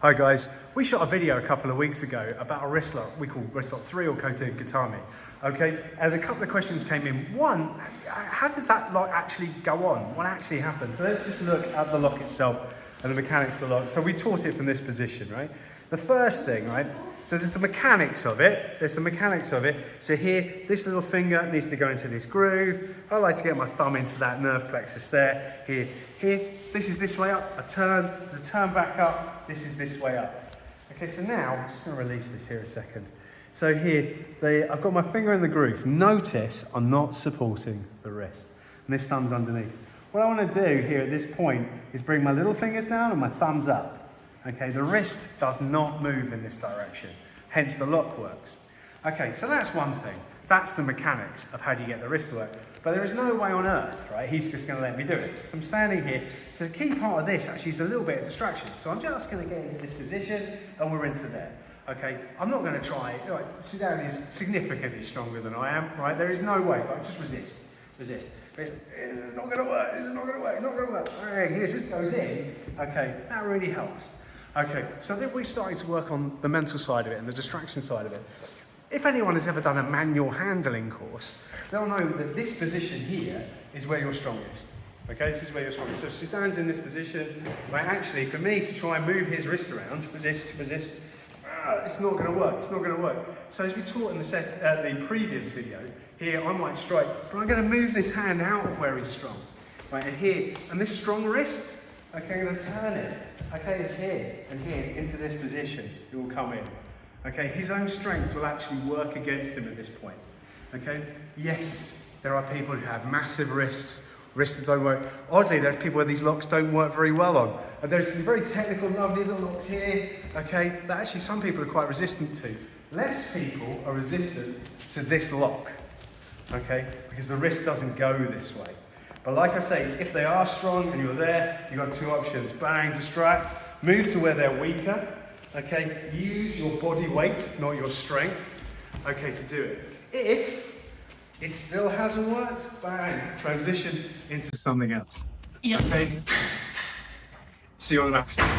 Hi guys, we shot a video a couple of weeks ago about a wrist lock we call wristlock 3 or Kote Gatame. Okay, and a couple of questions came in. One, how does that lock actually go on? What actually happens? So let's just look at the lock itself and the mechanics of the lock. So we taught it from this position, right? The first thing, right? So there's the mechanics of it. So here, this little finger needs to go into this groove. I like to get my thumb into that nerve plexus there. Here, this is this way up. I've turned, there's a turn back up. This is this way up. Okay, so now I'm just going to release this here a second. So here, I've got my finger in the groove. Notice I'm not supporting the wrist. And this thumb's underneath. What I want to do here at this point is bring my little fingers down and my thumbs up. Okay, the wrist does not move in this direction, hence the lock works. Okay, so that's one thing. That's the mechanics of how do you get the wrist to work. But there is no way on earth, right, he's just going to let me do it. So I'm standing here. So the key part of this actually is a little bit of distraction. So I'm just going to get into this position and we're into there. Okay, I'm not going to try, like, Sudan is significantly stronger than I am, right? There is no way, like, just resist. It's not going to work, this is not going to work, not going to work. Hey, here, this goes in. Okay, that really helps. Okay, so then we're starting to work on the mental side of it and the distraction side of it. If anyone has ever done a manual handling course, they'll know that this position here is where you're strongest. Okay, this is where you're strongest. So if Sudan's in this position, right, actually, for me to try and move his wrist around, resist, it's not going to work, it's not going to work. So as we taught in the previous video, here I might strike, but I'm going to move this hand out of where he's strong. Right, and here, and this strong wrist, okay, I'm going to turn it. Okay, it's here and here into this position. It will come in. Okay, his own strength will actually work against him at this point. Okay, yes, there are people who have massive wrists that don't work. Oddly, there's people where these locks don't work very well on. And there's some very technical, lovely little locks here, okay, that actually some people are quite resistant to. Less people are resistant to this lock, okay, because the wrist doesn't go this way. But like I say, if they are strong and you're there, you've got two options. Bang, distract, move to where they're weaker. Okay, use your body weight, not your strength, okay, to do it. If it still hasn't worked, bang, transition into something else. Yep. Okay, see you on the next one.